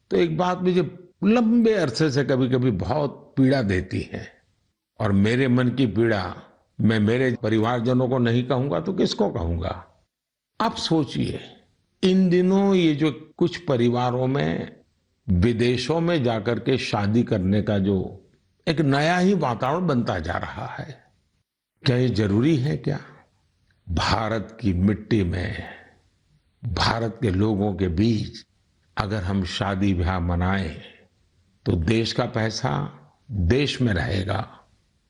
तो एक बात मुझे लंबे अरसे से कभी-कभी बहुत पीड़ा देती है और मेरे मन की पीड़ा मैं मेरे परिवारजनों को नहीं कहूँगा तो किसको कहूँगा? आप सोचिए, इन दिनों ये जो कुछ परिवारों में विदेशों में जाकर के शादी करने का जो एक नया ही वातावरण बनता जा रहा है, क्या ये ज़रूरी है क्या? भारत की मिट्टी में, भारत के लोगों के बीच अगर हम शादी-ब्याह मनाएं, तो देश का पैसा देश में रहेगा।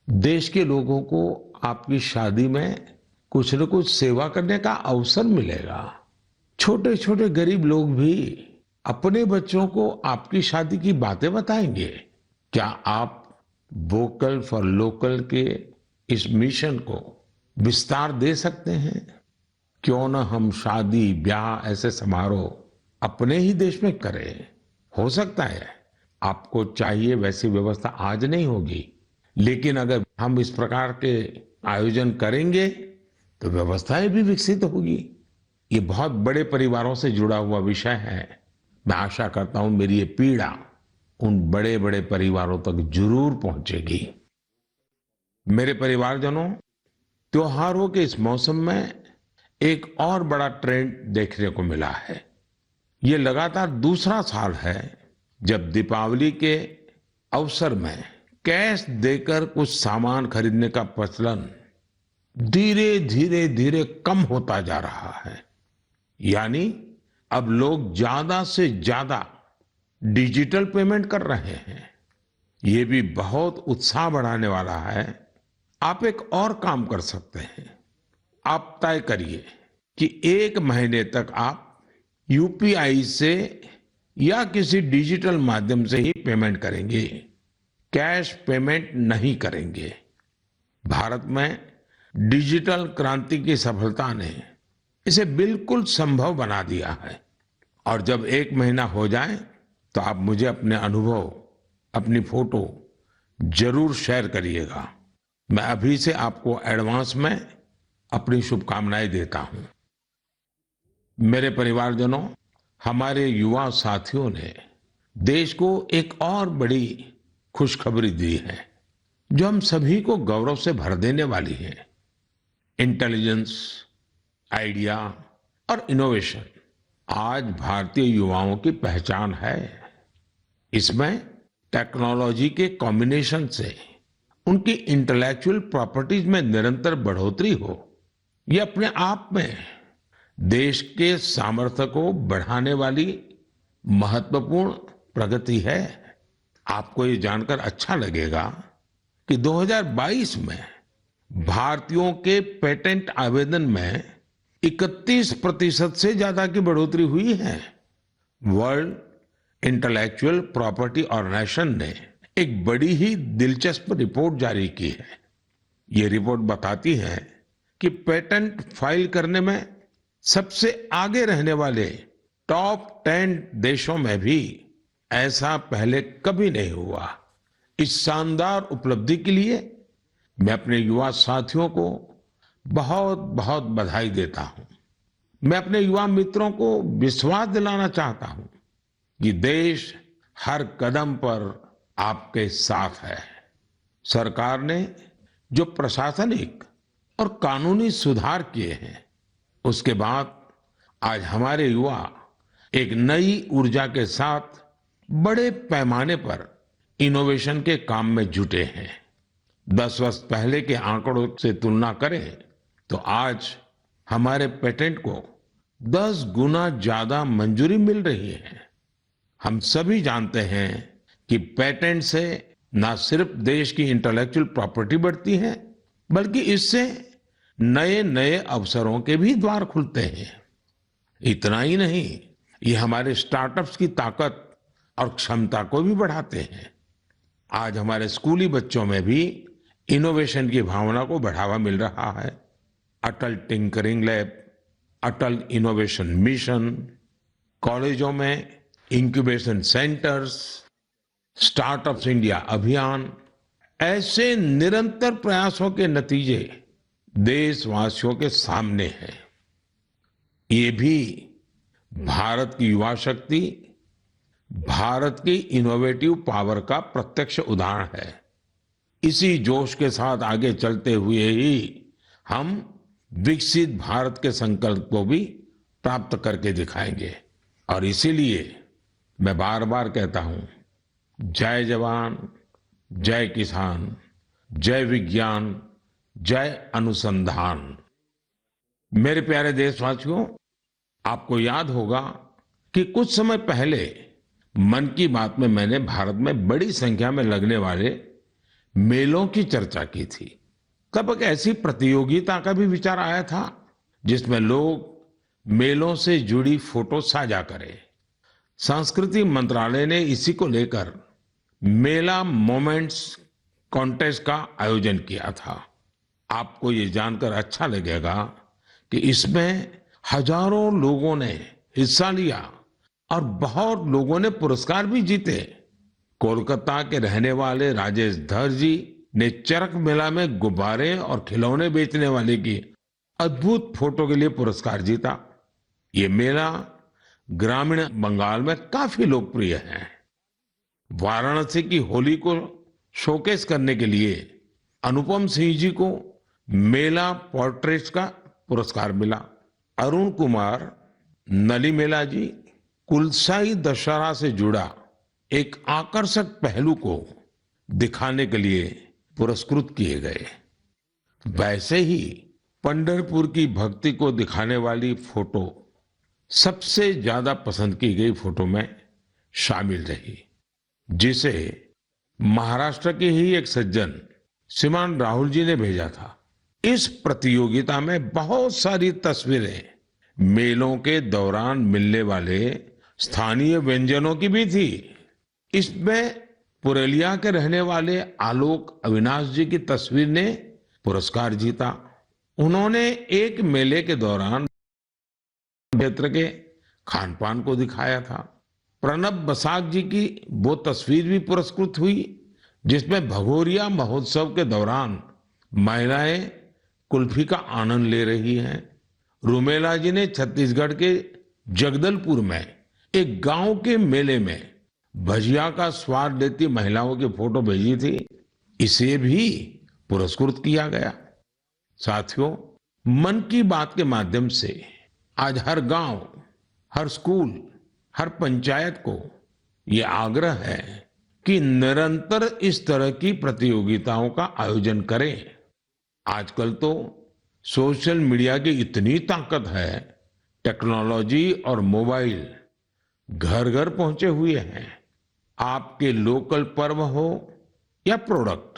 देश के लोगों को आपकी शादी में कुछ न कुछ सेवा करने का अवसर मिलेगा। छोटे-छोटे गरीब लोग भी अपने बच्चों को आपकी शादी की बातें बताएंगे। क्या आप वोकल फॉर लोकल के इस मिशन को विस्तार दे सकते हैं? क्यों ना हम शादी, ब्याह ऐसे समारोह अपने ही देश में करें? हो सकता है आपको चाहिए वैसी व्यवस्था आज नहीं होगी, लेकिन अगर हम इस प्रकार के आयोजन करेंगे तो व्यवस्थाएं भी विकसित होगी। ये बहुत बड़े परिवारों से जुड़ा हुआ विषय है। मैं आशा करता हूं मेरी ये पीड़ा उन बड़े-बड़े परिवारों तक जरूर पहुंचेगी। मेरे परिवारजनों, त्योहारों के इस मौसम में एक और बड़ा ट्रेंड देखने को मिला है। ये लगातार दूसरा साल है जब दीपावली के अवसर में कैश देकर कुछ सामान खरीदने का प्रचलन धीरे-धीरे कम होता जा रहा है। यानी अब लोग ज्यादा से ज्यादा डिजिटल पेमेंट कर रहे हैं। ये भी बहुत उत्साह बढ़ाने वाला है। आप एक और काम कर सकते हैं। आप तय करिए कि 1 महीने तक आप यूपीआई से या किसी डिजिटल माध्यम से ही पेमेंट करेंगे, कैश पेमेंट नहीं करेंगे। भारत में डिजिटल क्रांति की सफलता ने इसे बिल्कुल संभव बना दिया है और जब 1 महीना हो जाए तो आप मुझे अपने अनुभव, अपनी फोटो जरूर शेयर करिएगा। मैं अभी से आपको एडवांस में अपनी शुभकामनाएं देता हूं। मेरे परिवारजनों, हमारे युवा साथियों ने देश को एक और बड़ी खुशखबरी दी है जो हम सभी को गौरव से भर देने वाली है। इंटेलिजेंस, आइडिया और इनोवेशन आज भारतीय युवाओं की पहचान है। इसमें टेक्नोलॉजी के कॉम्बिनेशन से उनकी इंटेलेक्चुअल प्रॉपर्टीज में निरंतर बढ़ोतरी हो, ये अपने आप में देश के सामर्थ्य को बढ़ाने वाली महत्वपूर्ण प्रगति है। आपको ये जानकर अच्छा लगेगा कि 2022 में भारतीयों के पेटेंट आवेदन में 31% से ज्यादा की बढ़ोतरी हुई है। वर्ल्ड इंटेलेक्चुअल प्रॉपर्टी ऑर्गेनाइजेशन ने एक बड़ी ही दिलचस्प रिपोर्ट जारी की है। ये रिपोर्ट बताती है कि पेटेंट फाइल करने में सबसे आगे रहने वाले टॉप 10 देशों में भी ऐसा पहले कभी नहीं हुआ। इस शानदार उपलब्धि के लिए मैं अपने युवा साथियों को बहुत बहुत बधाई देता हूं। मैं अपने युवा मित्रों को विश्वास दिलाना चाहता हूं कि देश हर कदम पर आपके साथ है। सरकार ने जो प्रशासनिक और कानूनी सुधार किए हैं, उसके बाद आज हमारे युवा एक नई ऊर्जा के साथ बड़े पैमाने पर इनोवेशन के काम में जुटे हैं। 10 वर्ष पहले के आंकड़ों से तुलना करें तो आज हमारे पेटेंट को 10 गुना ज्यादा मंजूरी मिल रही है। हम सभी जानते हैं कि पेटेंट से न सिर्फ देश की इंटेलेक्चुअल प्रॉपर्टी बढ़ती है, बल्कि इससे नए नए अवसरों के भी द्वार खुलते हैं। इतना ही नहीं, ये हमारे स्टार्टअप्स की ताकत और क्षमता को भी बढ़ाते हैं। आज हमारे स्कूली बच्चों में भी इनोवेशन की भावना को बढ़ावा मिल रहा है। अटल टिंकरिंग लैब, अटल इनोवेशन मिशन, कॉलेजों में इंक्यूबेशन सेंटर्स, स्टार्टअप्स इंडिया अभियान, ऐसे निरंतर प्रयासों के नतीजे देशवासियों के सामने हैं। ये भी भारत की युवा शक्ति, भारत की इनोवेटिव पावर का प्रत्यक्ष उदाहरण है। इसी जोश के साथ आगे चलते हुए ही हम विकसित भारत के संकल्प को भी प्राप्त करके दिखाएंगे। और इसीलिए मैं बार बार कहता हूं, जय जवान, जय किसान, जय विज्ञान, जय अनुसंधान। मेरे प्यारे देशवासियों, आपको याद होगा कि कुछ समय पहले मन की बात में मैंने भारत में बड़ी संख्या में लगने वाले मेलों की चर्चा की थी। तब एक ऐसी प्रतियोगिता का भी विचार आया था जिसमें लोग मेलों से जुड़ी फोटो साझा करें। संस्कृति मंत्रालय ने इसी को लेकर मेला मोमेंट्स कॉन्टेस्ट का आयोजन किया था। आपको ये जानकर अच्छा लगेगा कि इसमें हजारों लोगों ने हिस्सा लिया और बहुत लोगों ने पुरस्कार भी जीते। कोलकाता के रहने वाले राजेश धर जी ने चरक मेला में गुब्बारे और खिलौने बेचने वाले की अद्भुत फोटो के लिए पुरस्कार जीता। ये मेला ग्रामीण बंगाल में काफी लोकप्रिय है। वाराणसी की होली को शोकेस करने के लिए अनुपम सिंह जी को मेला पोर्ट्रेट्स का पुरस्कार मिला। अरुण कुमार नलीमेला जी कुलसाई दशहरा से जुड़ा एक आकर्षक पहलू को दिखाने के लिए पुरस्कृत किए गए। वैसे ही पंढरपुर की भक्ति को दिखाने वाली फोटो सबसे ज्यादा पसंद की गई फोटो में शामिल रही, जिसे महाराष्ट्र के ही एक सज्जन श्रीमान राहुल जी ने भेजा था। इस प्रतियोगिता में बहुत सारी तस्वीरें मेलों के दौरान मिलने वाले स्थानीय व्यंजनों की भी थी। इसमें पुरुलिया के रहने वाले आलोक अविनाश जी की तस्वीर ने पुरस्कार जीता। उन्होंने एक मेले के दौरान क्षेत्र के खान पान को दिखाया था। प्रणब बसाक जी की वो तस्वीर भी पुरस्कृत हुई जिसमें भगोरिया महोत्सव के दौरान महिलाएं कुल्फी का आनंद ले रही हैं। रूमेला जी ने छत्तीसगढ़ के जगदलपुर में एक गांव के मेले में भजिया का स्वाद लेती महिलाओं की फोटो भेजी थी। इसे भी पुरस्कृत किया गया। साथियों, मन की बात के माध्यम से आज हर गांव, हर स्कूल, हर पंचायत को ये आग्रह है कि निरंतर इस तरह की प्रतियोगिताओं का आयोजन करें। आजकल तो सोशल मीडिया की इतनी ताकत है, टेक्नोलॉजी और मोबाइल घर घर पहुंचे हुए हैं। आपके लोकल पर्व हो या प्रोडक्ट,